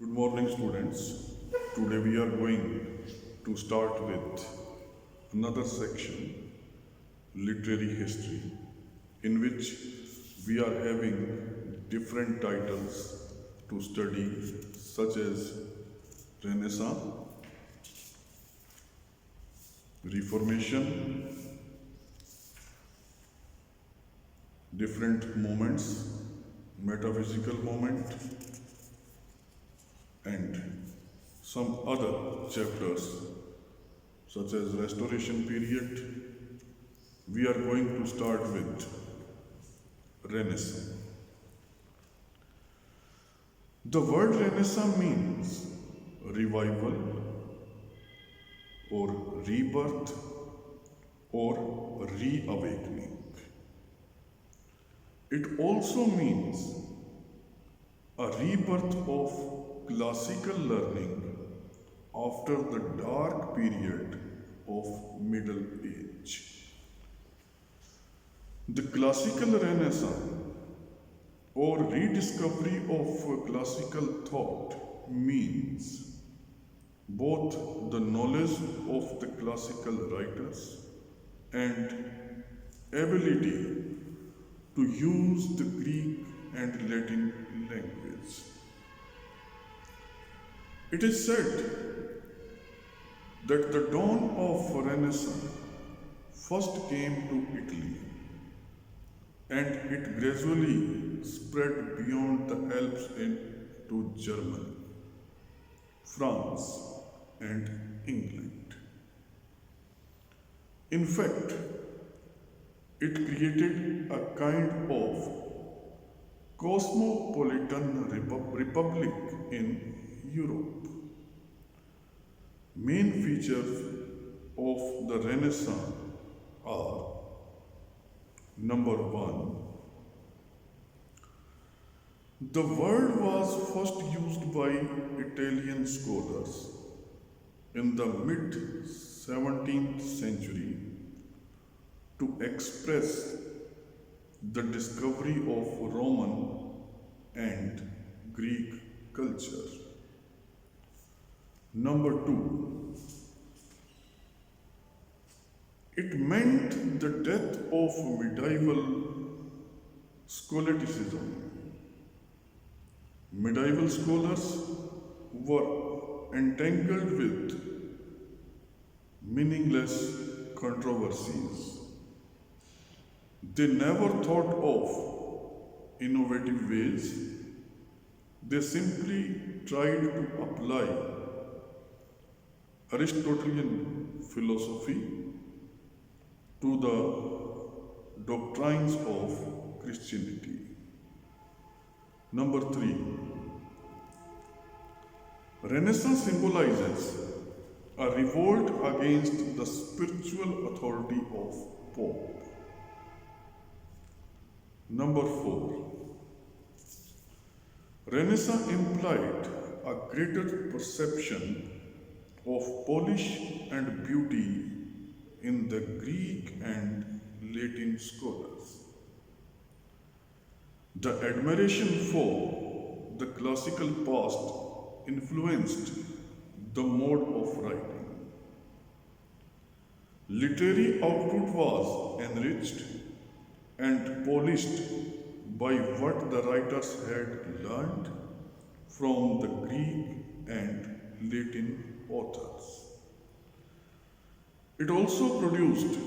Good morning, students. Today we are going to start with another section, literary history, in which we are having different titles to study, such as Renaissance, Reformation, different moments, metaphysical moment, and some other chapters such as restoration period. We are going to start with Renaissance. The word Renaissance means revival or rebirth or reawakening. It also means a rebirth of classical learning after the dark period of Middle Age. The classical Renaissance or rediscovery of classical thought means both the knowledge of the classical writers and ability to use the Greek and Latin language. It is said that the dawn of Renaissance first came to Italy and it gradually spread beyond the Alps into Germany, France, and England. In fact, it created a kind of cosmopolitan republic in Europe. Main features of the Renaissance are: number one, the word was first used by Italian scholars in the mid 17th century to express the discovery of Roman and Greek culture. Number two, it meant the death of medieval scholasticism. Medieval scholars were entangled with meaningless controversies. They never thought of innovative ways. They simply tried to apply Aristotelian philosophy to the doctrines of Christianity. Number three, Renaissance symbolizes a revolt against the spiritual authority of Pope. Number four, Renaissance implied a greater perception of polish and beauty in the Greek and Latin scholars. The admiration for the classical past influenced the mode of writing. Literary output was enriched and polished by what the writers had learned from the Greek and Latin authors. It also produced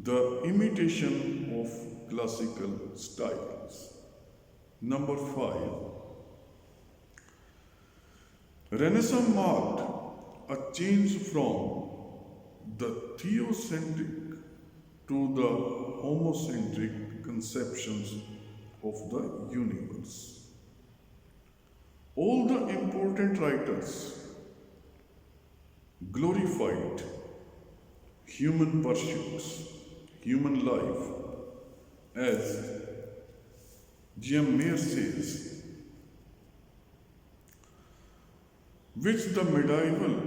the imitation of classical styles. Number five, Renaissance marked a change from the theocentric to the homocentric conceptions of the universe. All the important writers glorified human pursuits, human life, as G.M. Mayer says, which the medieval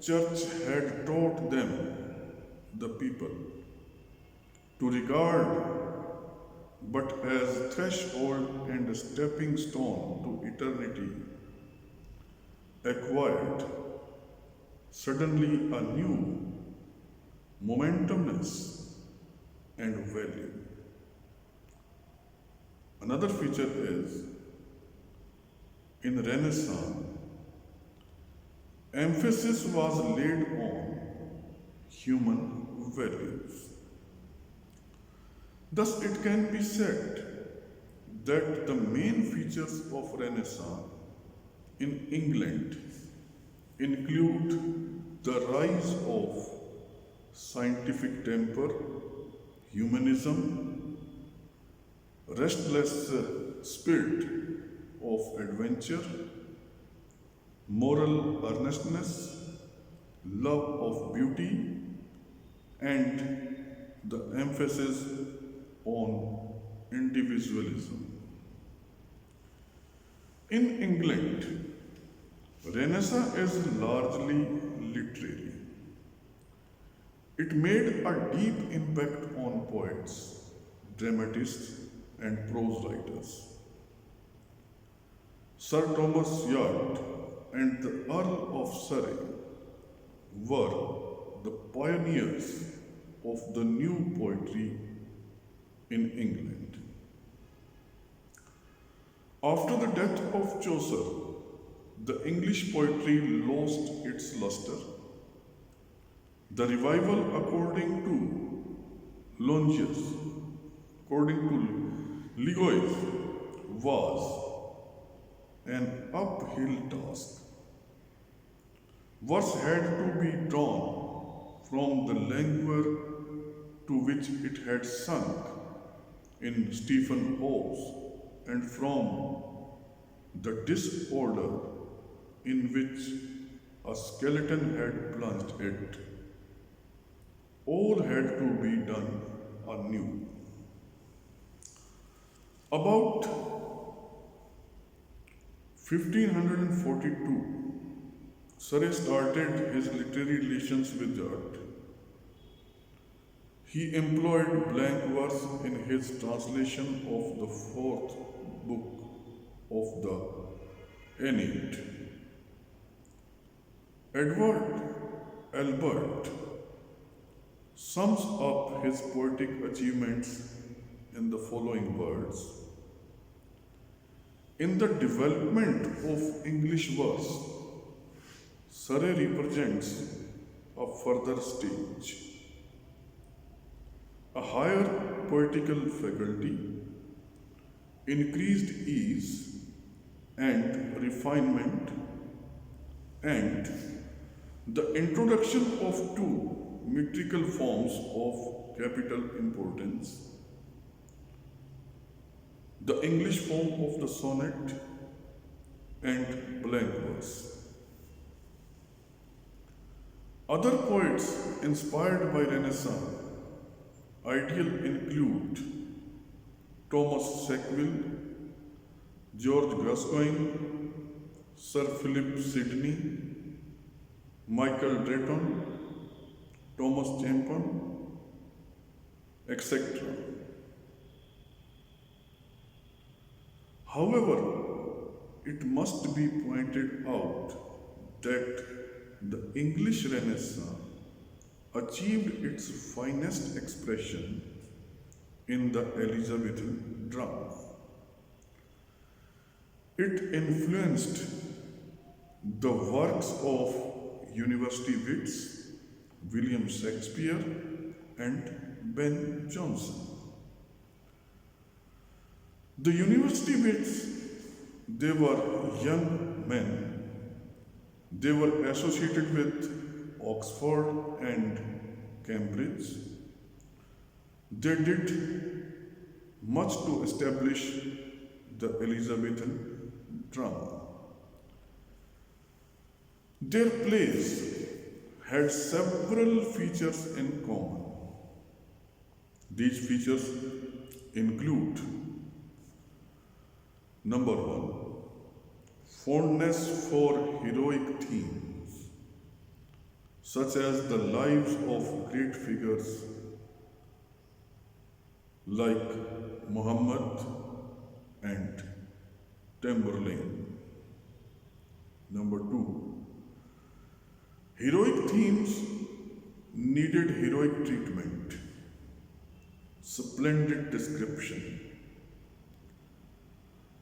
church had taught them, the people, to regard but as threshold and stepping stone to eternity, acquired suddenly a new momentumness and value. Another feature is in Renaissance, emphasis was laid on human values. Thus, it can be said that the main features of Renaissance in England include the rise of scientific temper, humanism, restless spirit of adventure, moral earnestness, love of beauty, and the emphasis on individualism. In England, Renaissance is largely literary. It made a deep impact on poets, dramatists, and prose writers. Sir Thomas Yard and the Earl of Surrey were the pioneers of the new poetry in England. After the death of Chaucer, the English poetry lost its luster. The revival, according to Longius, according to Ligois, was an uphill task. Verse had to be drawn from the languor to which it had sunk in Stephen Hobbes and from the disorder in which a skeleton had plunged it. All had to be done anew. About 1542, Surrey started his literary relations with art. He employed blank verse in his translation of the fourth book of the Aeneid. Edward Albert sums up his poetic achievements in the following words. In the development of English verse, Surrey represents a further stage. A higher poetical faculty, increased ease and refinement, and the introduction of two metrical forms of capital importance, the English form of the sonnet and blank verse. Other poets inspired by Renaissance ideal include Thomas Sackville, George Gascoigne, Sir Philip Sidney, Michael Drayton, Thomas Champion, etc. However, it must be pointed out that the English Renaissance achieved its finest expression in the Elizabethan drama. It influenced the works of university wits William Shakespeare and Ben Jonson. The university wits, they were young men. They were associated with Oxford and Cambridge. They did much to establish the Elizabethan drama. Their plays had several features in common. These features include: number one, fondness for heroic themes, such as the lives of great figures like Muhammad and Tamburlaine. Number two, heroic themes needed heroic treatment, splendid description.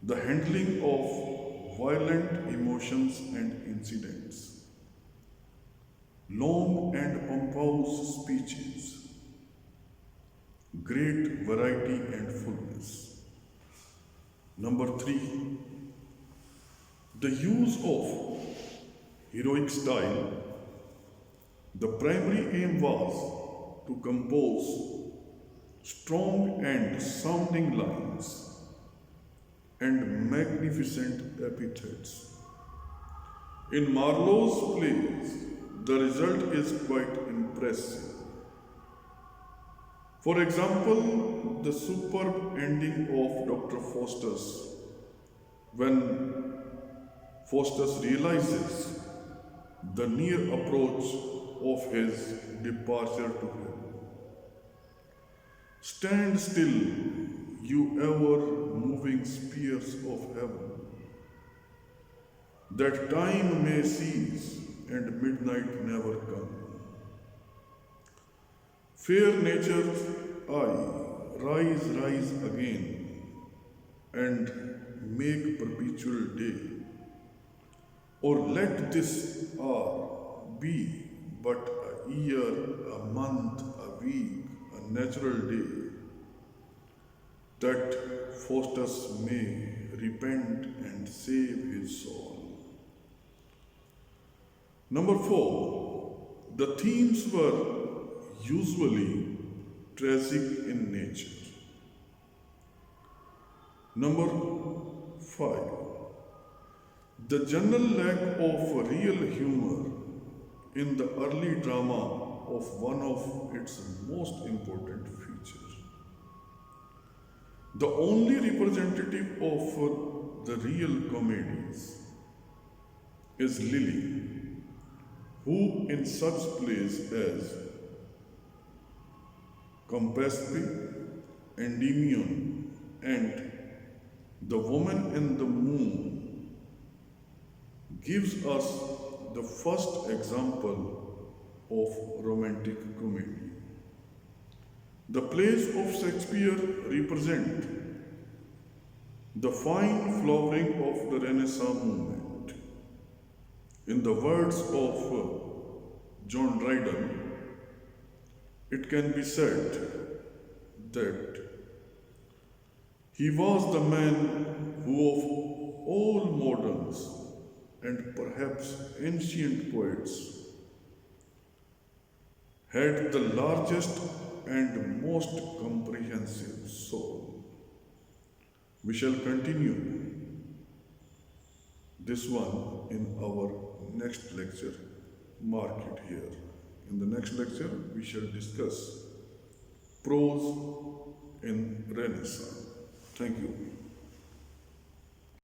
The handling of violent emotions and incidents, long and pompous speeches, great variety and fullness. Number three, the use of heroic style. The primary aim was to compose strong and sounding lines and magnificent epithets. In Marlowe's plays, the result is quite impressive. For example, the superb ending of Dr. Faustus, when Faustus realizes the near approach of his departure to hell. Stand still, you ever moving spheres of heaven, that time may cease and midnight never come. Fair nature's eye, rise, rise again, and make perpetual day. Or let this hour be but a year, a month, a week, a natural day, that Faustus may repent and save his soul. Number four, the themes were usually tragic in nature. Number five, the general lack of real humor in the early drama of one of its most important features. The only representative of the real comedies is Lily, who in such plays as Campaspe, Endymion, and The Woman in the Moon gives us the first example of romantic comedy. The plays of Shakespeare represent the fine flowering of the Renaissance movement. In the words of John Dryden, it can be said that he was the man who, of all moderns and perhaps ancient poets, had the largest and most comprehensive soul. We shall continue this one in our next lecture. Mark it here. In the next lecture, we shall discuss prose in Renaissance. Thank you.